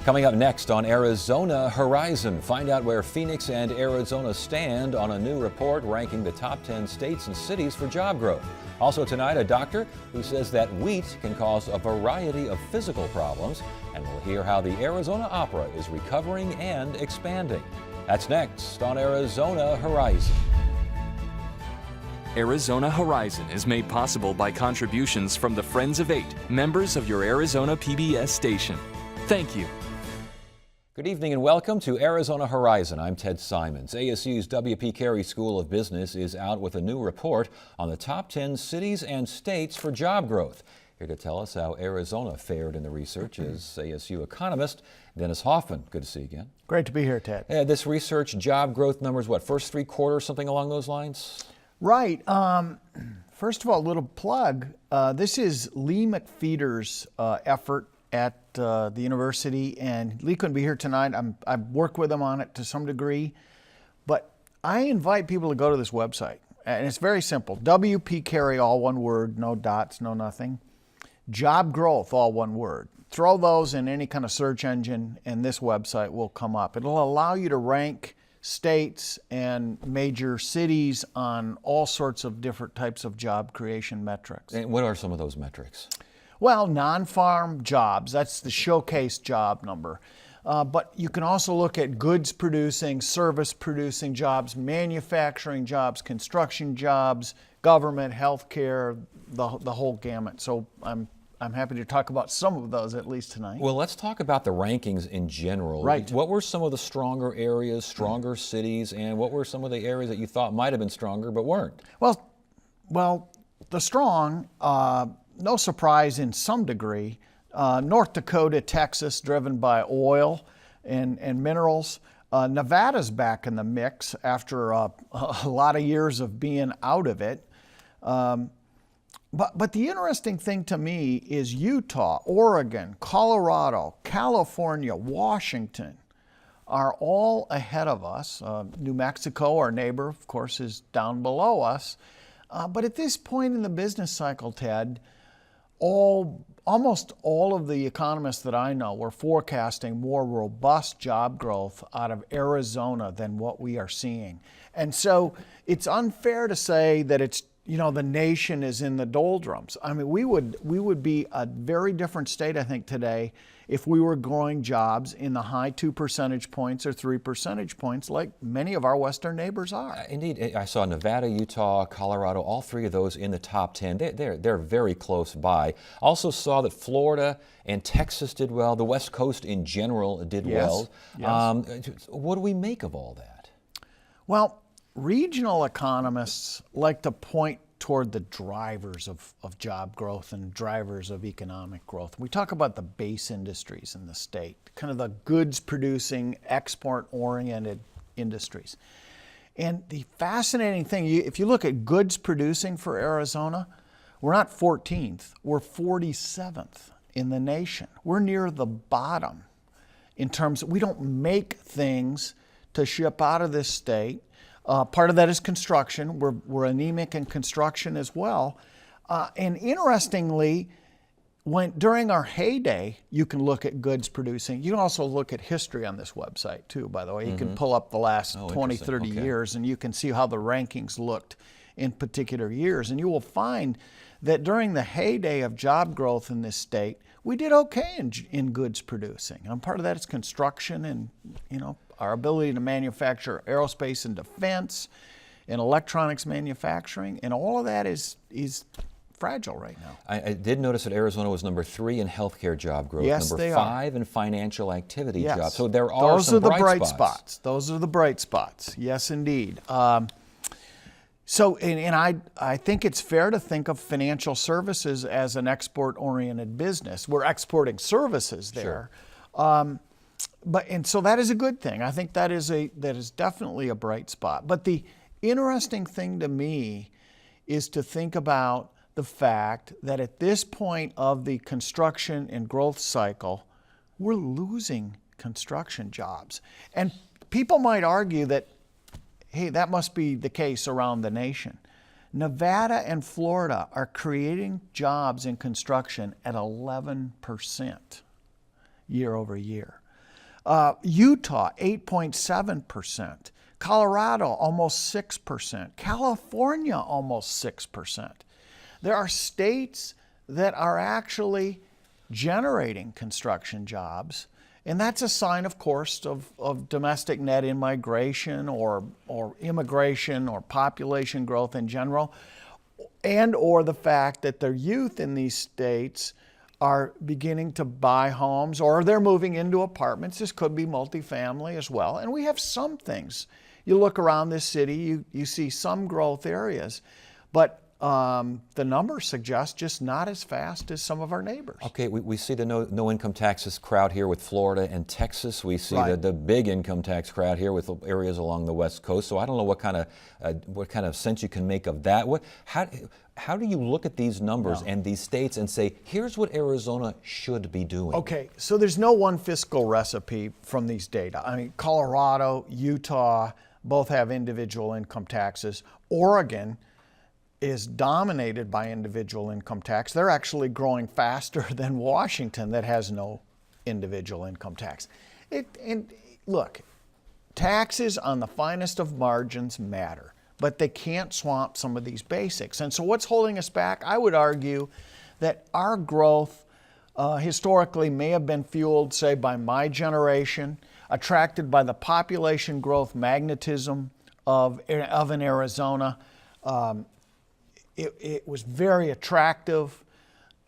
Coming up next on Arizona Horizon, find out where Phoenix and Arizona stand on a new report ranking the top 10 states and cities for job growth. Also tonight, a doctor who says that wheat can cause a variety of physical problems, and we'll hear how the Arizona Opera is recovering and expanding. That's next on Arizona Horizon. Arizona Horizon is made possible by contributions from the Friends of 8, members of your Arizona PBS station. Thank you. Good evening and welcome to Arizona Horizon. I'm Ted Simons. ASU's W.P. Carey School of Business is out with a new report on the top 10 cities and states for job growth. Here to tell us how Arizona fared in the research is ASU economist Dennis Hoffman. Good to see you again. Great to be here, Ted. This research, job growth numbers, what, first three quarters, something along those lines? Right. First of all, a little plug. This is Lee McFeeder's effort at the university, and Lee couldn't be here tonight. I've worked with him on it to some degree, but I invite people to go to this website, and it's very simple. WP Carey, all one word, no dots, no nothing. Job growth, all one word. Throw those in any kind of search engine, and this website will come up. It'll allow you to rank states and major cities on all sorts of different types of job creation metrics. And what are some of those metrics? Well, non-farm jobs, that's the showcase job number. But you can also look at goods producing, service producing jobs, manufacturing jobs, construction jobs, government, healthcare, the whole gamut. So I'm happy to talk about some of those at least tonight. Well, let's talk about the rankings in general. Right. What were some of the stronger areas, stronger cities, and what were some of the areas that you thought might have been stronger but weren't? Well, the strong, no surprise in some degree, North Dakota, Texas, driven by oil and minerals. Nevada's back in the mix after a lot of years of being out of it. But the interesting thing to me is Utah, Oregon, Colorado, California, Washington are all ahead of us. New Mexico, our neighbor, of course, is down below us. But at this point in the business cycle, Ted, almost all of the economists that I know were forecasting more robust job growth out of Arizona than what we are seeing. And so it's unfair to say that it's, the nation is in the doldrums. I mean, we would be a very different state, I think, today if we were growing jobs in the high 2 percentage points or 3 percentage points like many of our Western neighbors are. Indeed, I saw Nevada, Utah, Colorado, all three of those in the top 10. They're very close by. Also saw that Florida and Texas did well. The West Coast in general did well. Yes. What do we make of all that? Well, regional economists like to point toward the drivers of job growth and drivers of economic growth. We talk about the base industries in the state, kind of the goods producing, export oriented industries. And the fascinating thing, if you look at goods producing for Arizona, we're not 14th, we're 47th in the nation. We're near the bottom in terms of, we don't make things to ship out of this state. Part of that is construction. We're anemic in construction as well. And interestingly, during our heyday, you can look at goods producing. You can also look at history on this website too, by the way. You can pull up the last 20, 30 years and you can see how the rankings looked in particular years. And you will find that during the heyday of job growth in this state, we did okay in goods producing. And part of that is construction and, our ability to manufacture aerospace and defense and electronics manufacturing, and all of that is fragile right now. I did notice that Arizona was number 3 in healthcare job growth, yes, number 5 in financial activity jobs. So there are Those some are the bright spots. Those are the bright spots. Yes, indeed. So I think it's fair to think of financial services as an export-oriented business. We're exporting services there. Sure. So that is a good thing. I think that is definitely a bright spot. But the interesting thing to me is to think about the fact that at this point of the construction and growth cycle, we're losing construction jobs. And people might argue that, hey, that must be the case around the nation. Nevada and Florida are creating jobs in construction at 11% year over year. Utah, 8.7%. Colorado, almost 6%. California, almost 6%. There are states that are actually generating construction jobs, and that's a sign, of course, of domestic net immigration or immigration or population growth in general, and or the fact that the youth in these states are beginning to buy homes or they're moving into apartments. This could be multifamily as well. And we have some things. You look around this city, you see some growth areas, but the numbers suggest just not as fast as some of our neighbors. Okay, we see the no income taxes crowd here with Florida and Texas. We see Right. the big income tax crowd here with areas along the West Coast. So I don't know what kind of sense you can make of that. How do you look at these numbers and these states and say, here's what Arizona should be doing? Okay, so there's no one fiscal recipe from these data. I mean, Colorado, Utah both have individual income taxes. Oregon is dominated by individual income tax. They're actually growing faster than Washington, that has no individual income tax. And look, taxes on the finest of margins matter, but they can't swamp some of these basics. And so what's holding us back? I would argue that our growth historically may have been fueled, say, by my generation, attracted by the population growth magnetism of an Arizona. It was very attractive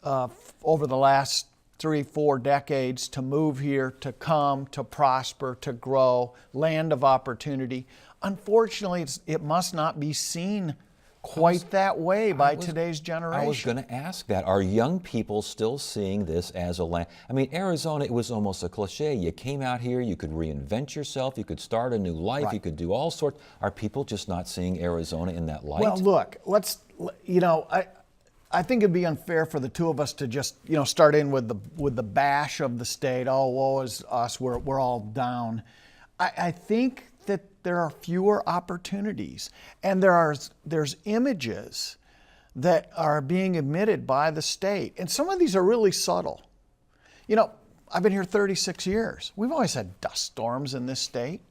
over the last 3-4 decades to move here, to come, to prosper, to grow, land of opportunity. Unfortunately, it must not be seen quite that way by today's generation. I was going to ask that. Are young people still seeing this as a land? I mean, Arizona, it was almost a cliche. You came out here, you could reinvent yourself, you could start a new life, Right. You could do all sorts. Are people just not seeing Arizona in that light? Well, look, I think it'd be unfair for the two of us to just, start in with the bash of the state. Oh, woe is us, we're all down. I think that there are fewer opportunities, and there's images that are being emitted by the state, and some of these are really subtle. I've been here 36 years. We've always had dust storms in this state,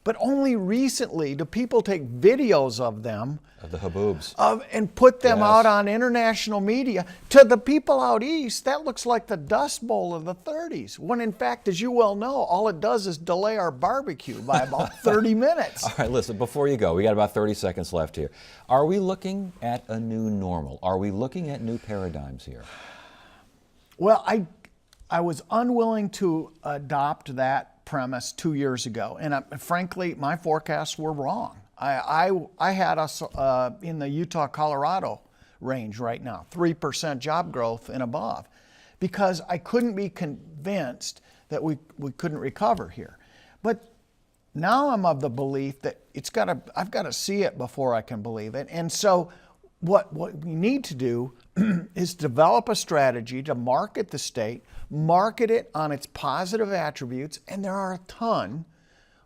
but only recently do people take videos of them, Of the haboobs. and put them Yes. out on international media. To the people out east, that looks like the Dust Bowl of the 30s, when in fact, as you well know, all it does is delay our barbecue by about 30 minutes. All right, listen, before you go, we got about 30 seconds left here. Are we looking at a new normal? Are we looking at new paradigms here? Well, I was unwilling to adopt that premise 2 years ago, and frankly, my forecasts were wrong. I had us in the Utah-Colorado range right now, 3% job growth and above, because I couldn't be convinced that we couldn't recover here. But now I'm of the belief that I've got to see it before I can believe it. And so what we need to do is develop a strategy to market the state, market it on its positive attributes, and there are a ton.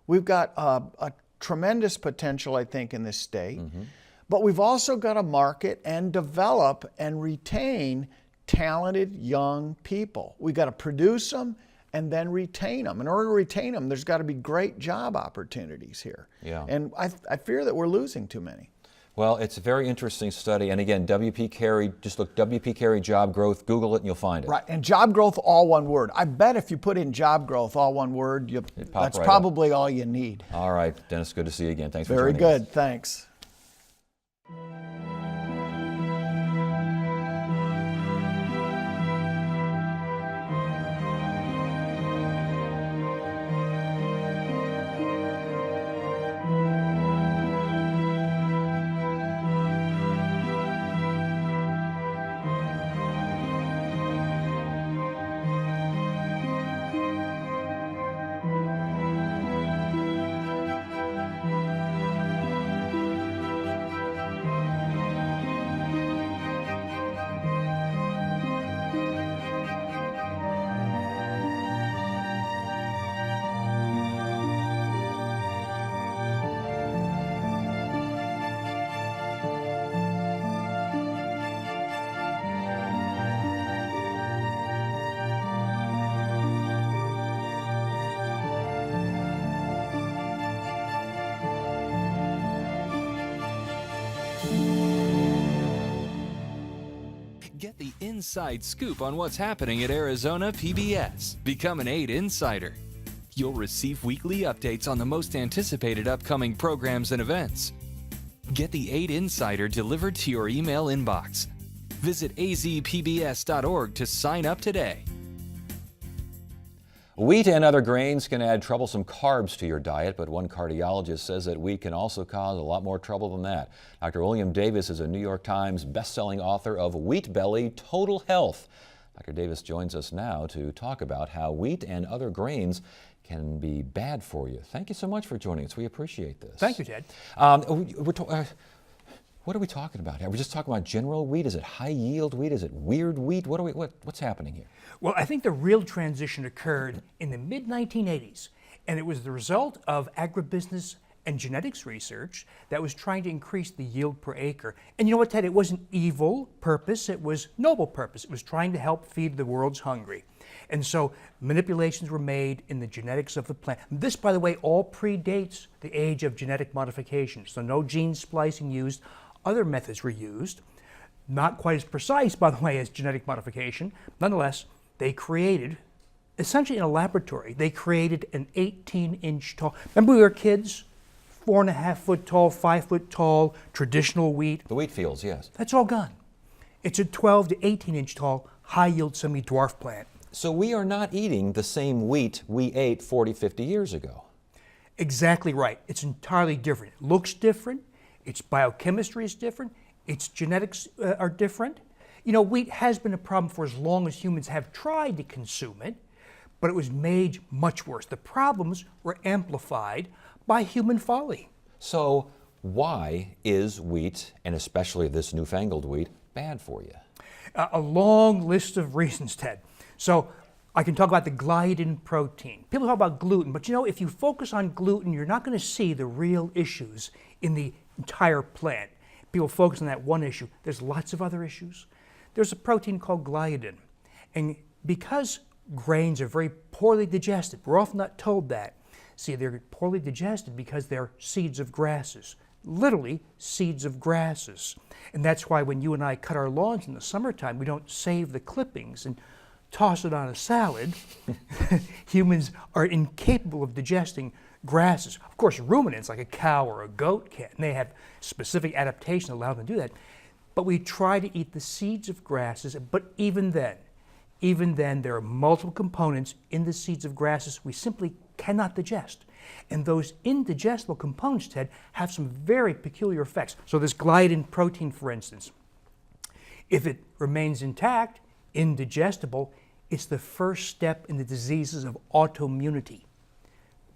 We've got a tremendous potential, I think, in this state, but we've also got to market and develop and retain talented young people. We've got to produce them and then retain them. In order to retain them, there's got to be great job opportunities here. Yeah. And I fear that we're losing too many. Well, it's a very interesting study. And again, W.P. Carey, just look W.P. Carey job growth, Google it and you'll find it. Right, and job growth, all one word. I bet if you put in job growth, all one word, that's right probably all you need. All right, Dennis, good to see you again. Thanks for Very joining us. good, thanks. Get the inside scoop on what's happening at Arizona PBS. Become an 8 Insider. You'll receive weekly updates on the most anticipated upcoming programs and events. Get the 8 Insider delivered to your email inbox. Visit azpbs.org to sign up today. Wheat and other grains can add troublesome carbs to your diet, but one cardiologist says that wheat can also cause a lot more trouble than that. Dr. William Davis is a New York Times best-selling author of Wheat Belly Total Health. Dr. Davis joins us now to talk about how wheat and other grains can be bad for you. Thank you so much for joining us. We appreciate this. Thank you, Ted. What are we talking about here? Are we just talking about general wheat? Is it high-yield wheat? Is it weird wheat? What's happening here? Well, I think the real transition occurred in the mid-1980s, and it was the result of agribusiness and genetics research that was trying to increase the yield per acre. And you know what, Ted? It wasn't evil purpose, it was noble purpose. It was trying to help feed the world's hungry. And so manipulations were made in the genetics of the plant. This, by the way, all predates the age of genetic modification. So no gene splicing used. Other methods were used, not quite as precise, by the way, as genetic modification. Nonetheless, they created, essentially in a laboratory, they created an 18-inch tall, remember we were kids? 4.5 foot tall, 5 foot tall, traditional wheat. The wheat fields, yes. That's all gone. It's a 12 to 18-inch tall, high-yield semi-dwarf plant. So we are not eating the same wheat we ate 40, 50 years ago. Exactly right. It's entirely different. It looks different. Its biochemistry is different. Its genetics are different. You know, wheat has been a problem for as long as humans have tried to consume it, but it was made much worse. The problems were amplified by human folly. So why is wheat, and especially this newfangled wheat, bad for you? A long list of reasons, Ted. So I can talk about the gliadin protein. People talk about gluten, but you know, if you focus on gluten, you're not going to see the real issues in the entire plant. People focus on that one issue. There's lots of other issues. There's a protein called gliadin. And because grains are very poorly digested, we're often not told that. See, they're poorly digested because they're seeds of grasses. Literally seeds of grasses. And that's why when you and I cut our lawns in the summertime, we don't save the clippings and toss it on a salad. Humans are incapable of digesting grasses. Of course, ruminants like a cow or a goat can. And they have specific adaptation that allow them to do that. But we try to eat the seeds of grasses, but even then there are multiple components in the seeds of grasses we simply cannot digest. And those indigestible components, Ted, have some very peculiar effects. So this gliadin protein, for instance, if it remains intact, indigestible, it's the first step in the diseases of autoimmunity.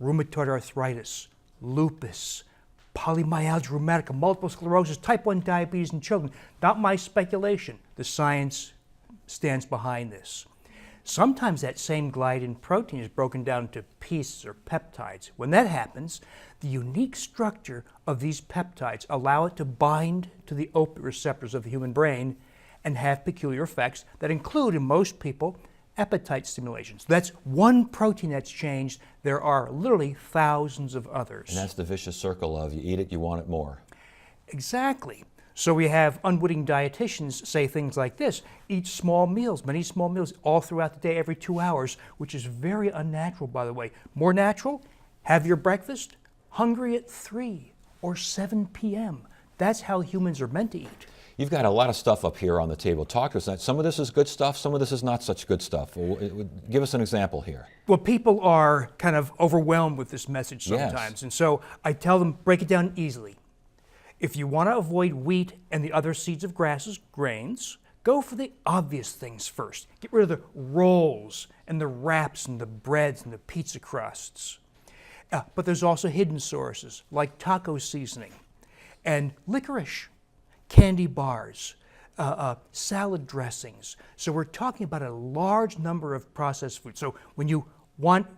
Rheumatoid arthritis, lupus, polymyalgia rheumatica, multiple sclerosis, type 1 diabetes in children. Not my speculation. The science stands behind this. Sometimes that same gliadin protein is broken down into pieces or peptides. When that happens, the unique structure of these peptides allow it to bind to the opiate receptors of the human brain and have peculiar effects that include, in most people, appetite stimulation. So that's one protein that's changed. There are literally thousands of others. And that's the vicious circle of you eat it, you want it more. Exactly. So we have unwitting dietitians say things like this: eat small meals, many small meals, all throughout the day, every 2 hours, which is very unnatural, by the way. More natural, have your breakfast hungry at 3 or 7 p.m. That's how humans are meant to eat. You've got a lot of stuff up here on the table. Talk to us. Some of this is good stuff, some of this is not such good stuff. Give us an example here. Well, people are kind of overwhelmed with this message sometimes. Yes. And so I tell them, break it down easily. If you want to avoid wheat and the other seeds of grasses, grains, go for the obvious things first. Get rid of the rolls and the wraps and the breads and the pizza crusts. But there's also hidden sources like taco seasoning and licorice, candy bars, salad dressings. So we're talking about a large number of processed foods. So when you want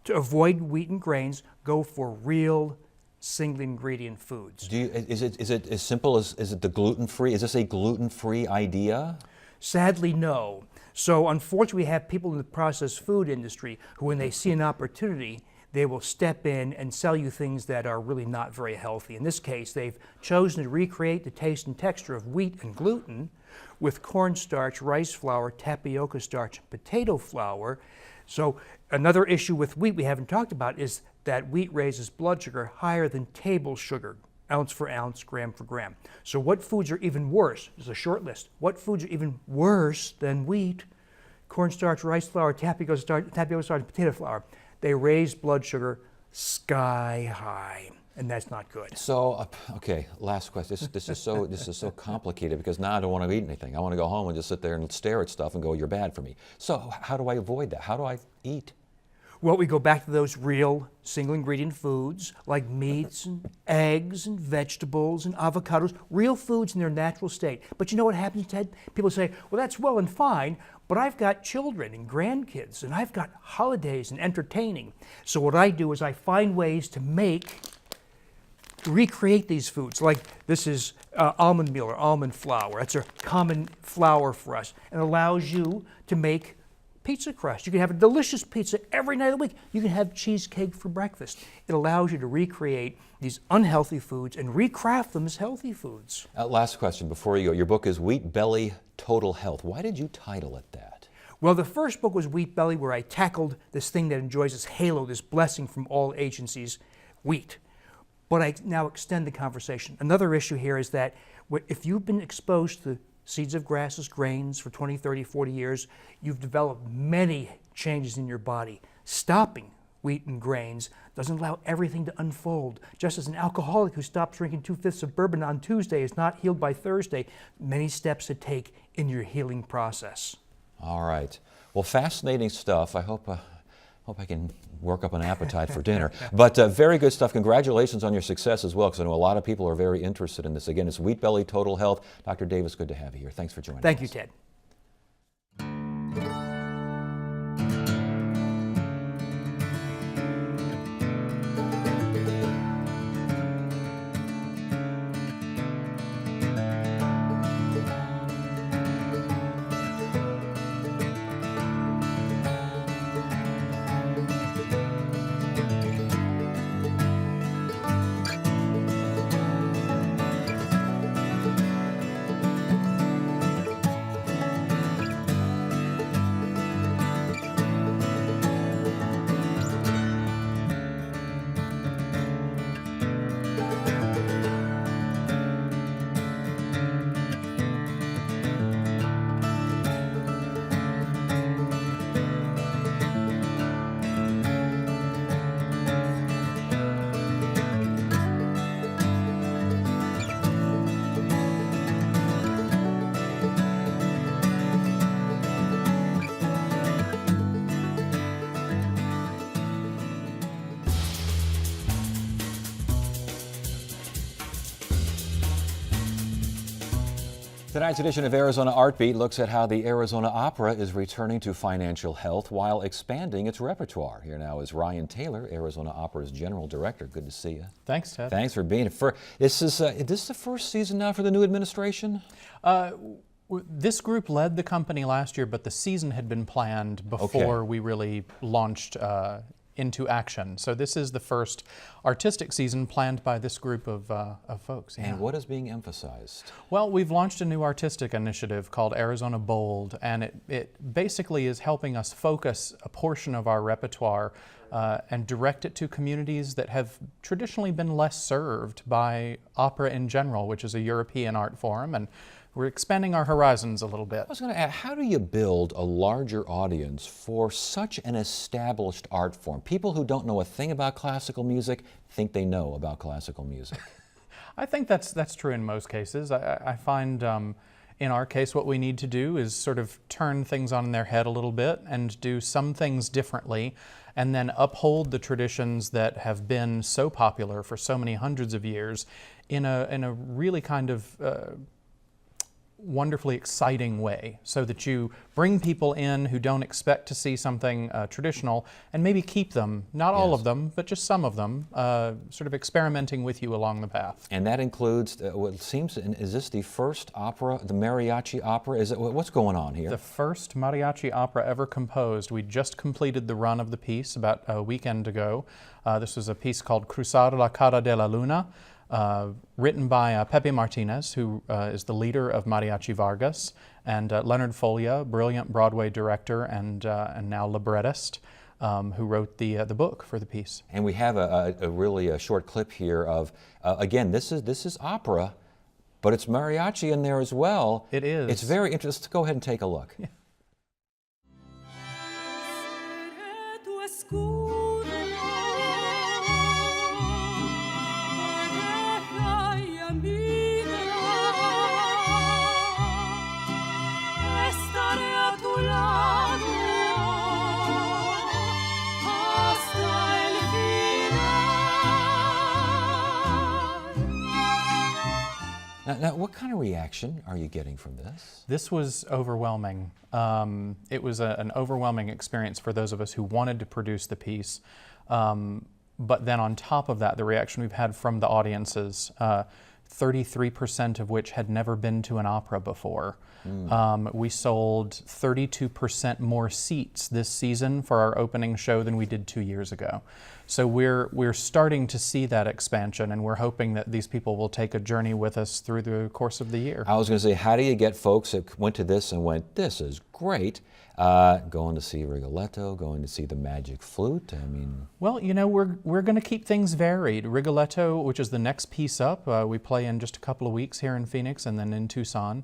to avoid wheat and grains, go for real single ingredient foods. Is it as simple as, is it the gluten-free? Is this a gluten-free idea? Sadly, no. So unfortunately, we have people in the processed food industry who, when they see an opportunity, they will step in and sell you things that are really not very healthy. In this case, they've chosen to recreate the taste and texture of wheat and gluten with cornstarch, rice flour, tapioca starch, and potato flour. So another issue with wheat we haven't talked about is that wheat raises blood sugar higher than table sugar, ounce for ounce, gram for gram. So what foods are even worse? There's a short list. What foods are even worse than wheat? Cornstarch, rice flour, tapioca starch, potato flour. They raise blood sugar sky high, and that's not good. So, okay, last question. This is so complicated because now I don't want to eat anything. I want to go home and just sit there and stare at stuff and go, "You're bad for me." So, how do I avoid that? How do I eat? Well, we go back to those real single ingredient foods like meats and eggs and vegetables and avocados, real foods in their natural state. But you know what happens, Ted? People say, well, that's well and fine, but I've got children and grandkids and I've got holidays and entertaining. So what I do is I find ways to recreate these foods. Like this is almond meal or almond flour. That's a common flour for us. It allows you to make pizza crust. You can have a delicious pizza every night of the week. You can have cheesecake for breakfast. It allows you to recreate these unhealthy foods and recraft them as healthy foods. Last question before you go. Your book is Wheat Belly Total Health. Why did you title it that? Well, the first book was Wheat Belly, where I tackled this thing that enjoys this halo, this blessing from all agencies, wheat. But I now extend the conversation. Another issue here is that if you've been exposed to seeds of grasses, grains for 20, 30, 40 years, you've developed many changes in your body. Stopping wheat and grains doesn't allow everything to unfold. Just as an alcoholic who stops drinking 2/5 of bourbon on Tuesday is not healed by Thursday, many steps to take in your healing process. All right. Well, fascinating stuff. I hope I can work up an appetite for dinner. But very good stuff. Congratulations on your success as well, because I know a lot of people are very interested in this. Again, it's Wheat Belly Total Health. Dr. Davis, good to have you here. Thanks for joining us. Thank you, Ted. Tonight's edition of Arizona Art Beat looks at how the Arizona Opera is returning to financial health while expanding its repertoire. Here now is Ryan Taylor, Arizona Opera's General Director. Good to see you. Thanks, Ted. Thanks for being here. Is this the first season now for the new administration? This group led the company last year, but the season had been planned before we really launched into action. So this is the first artistic season planned by this group of folks. And what is being emphasized? Well, we've launched a new artistic initiative called Arizona Bold, and it basically is helping us focus a portion of our repertoire and direct it to communities that have traditionally been less served by opera in general, which is a European art form, and we're expanding our horizons a little bit. I was going to ask, how do you build a larger audience for such an established art form? People who don't know a thing about classical music think they know about classical music. I think that's true in most cases. I find in our case what we need to do is sort of turn things on their head a little bit and do some things differently, and then uphold the traditions that have been so popular for so many hundreds of years in a really kind of wonderfully exciting way, so that you bring people in who don't expect to see something traditional and maybe keep them, not all of them, but just some of them, sort of experimenting with you along the path. And that includes, what seems, is this the first opera, the mariachi opera? Is it, what's going on here? The first mariachi opera ever composed. We just completed the run of the piece about a weekend ago. This was a piece called Cruzar la Cara de la Luna, written by Pepe Martinez, who is the leader of Mariachi Vargas, and Leonard Folia, brilliant Broadway director and now librettist, who wrote the book for the piece. And we have a really short clip here of, again, this is opera, but it's mariachi in there as well. It is. It's very interesting. Let's go ahead and take a look. Yeah. Now, what kind of reaction are you getting from this? This was overwhelming. It was an overwhelming experience for those of us who wanted to produce the piece. But then on top of that, the reaction we've had from the audiences, 33% of which had never been to an opera before. We sold 32% more seats this season for our opening show than we did 2 years ago. So we're starting to see that expansion, and we're hoping that these people will take a journey with us through the course of the year. I was going to say, how do you get folks that went to this and went, this is great, going to see Rigoletto, going to see the Magic Flute? I mean... Well, you know, we're going to keep things varied. Rigoletto, which is the next piece up, we play in just a couple of weeks here in Phoenix and then in Tucson.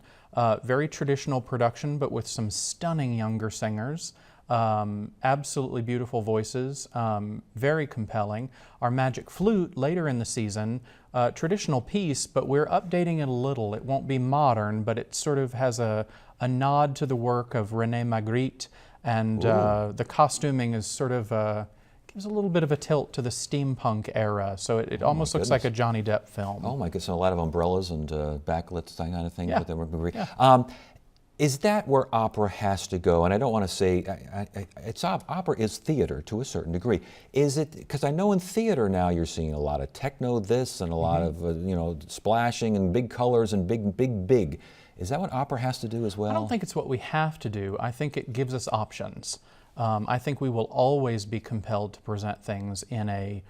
Very traditional production, but with some stunning younger singers. Absolutely beautiful voices, very compelling. Our Magic Flute later in the season, traditional piece, but we're updating it a little. It won't be modern, but it sort of has a nod to the work of René Magritte, and the costuming is sort of gives a little bit of a tilt to the steampunk era, so it almost looks like a Johnny Depp film. Oh my goodness, a lot of umbrellas and backlit that kind of thing. Yeah. Yeah. Is that where opera has to go? And I don't want to say, opera is theater to a certain degree. Is it, because I know in theater now you're seeing a lot of techno this and a lot of, splashing and big colors and big. Is that what opera has to do as well? I don't think it's what we have to do. I think it gives us options. I think we will always be compelled to present things in a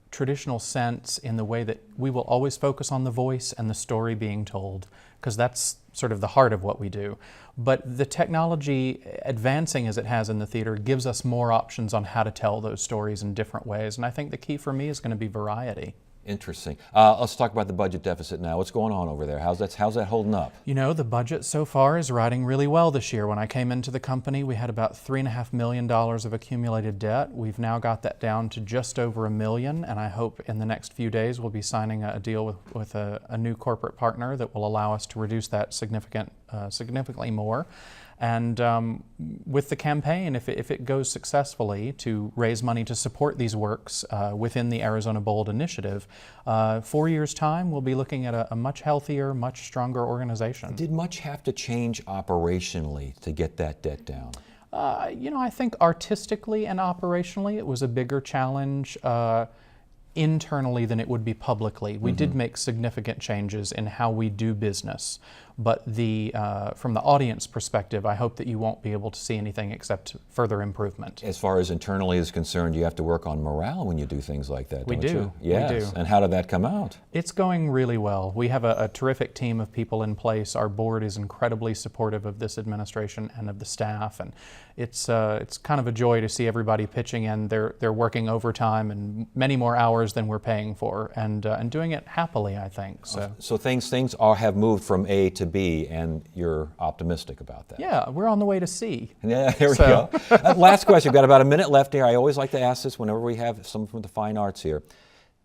traditional sense, in the way that we will always focus on the voice and the story being told, because that's sort of the heart of what we do. But the technology advancing as it has in the theater gives us more options on how to tell those stories in different ways, and I think the key for me is going to be variety. Interesting. Let's talk about the budget deficit now. What's going on over there? How's that holding up? You know, the budget so far is riding really well this year. When I came into the company, we had about $3.5 million of accumulated debt. We've now got that down to just over $1 million, and I hope in the next few days we'll be signing a deal with a new corporate partner that will allow us to reduce that significantly more. And with the campaign, if it goes successfully to raise money to support these works within the Arizona Bold initiative, 4 years' time, we'll be looking at a much healthier, much stronger organization. Did much have to change operationally to get that debt down? I think artistically and operationally it was a bigger challenge internally than it would be publicly. We did make significant changes in how we do business, but from the audience perspective, I hope that you won't be able to see anything except further improvement. As far as internally is concerned, you have to work on morale when you do things like that, don't you? Yes. We do. And how did that come out? It's going really well. We have a terrific team of people in place. Our board is incredibly supportive of this administration and of the staff, and it's kind of a joy to see everybody pitching in. They're working overtime and many more hours than we're paying for, and doing it happily, I think. So things have moved from A to B, and you're optimistic about that. Yeah, we're on the way to C. Yeah, here we go. Last question. We've got about a minute left here. I always like to ask this whenever we have someone from the fine arts here.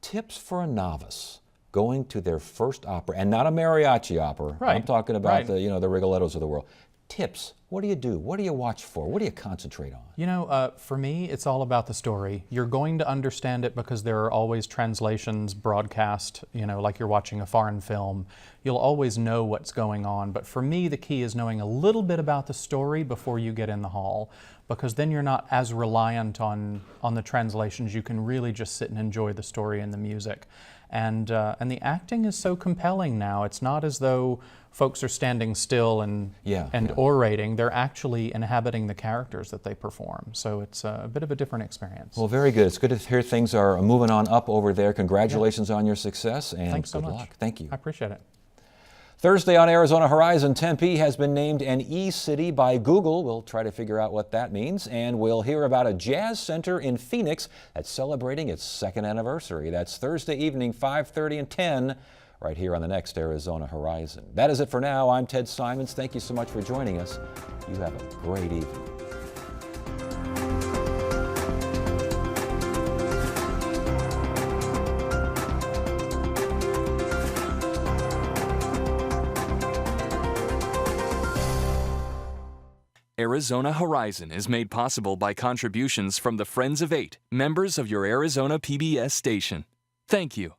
Tips for a novice going to their first opera, and not a mariachi opera. Right. I'm talking about the Rigolettos of the world. tips. What do you do? What do you watch for? What do you concentrate on? You know, for me, it's all about the story. You're going to understand it because there are always translations broadcast, you know, like you're watching a foreign film. You'll always know what's going on. But for me, the key is knowing a little bit about the story before you get in the hall, because then you're not as reliant on the translations. You can really just sit and enjoy the story and the music. And the acting is so compelling now. It's not as though folks are standing still and orating. They're actually inhabiting the characters that they perform. So it's a bit of a different experience. Well, very good. It's good to hear things are moving on up over there. Congratulations on your success, and Thanks so good much. luck. Thank you. I appreciate it. Thursday on Arizona Horizon, Tempe has been named an E-City by Google. We'll try to figure out what that means, and we'll hear about a jazz center in Phoenix that's celebrating its 2nd anniversary. That's Thursday evening, 5:30 and 10, right here on the next Arizona Horizon. That is it for now. I'm Ted Simons. Thank you so much for joining us. You have a great evening. Arizona Horizon is made possible by contributions from the Friends of 8, members of your Arizona PBS station. Thank you.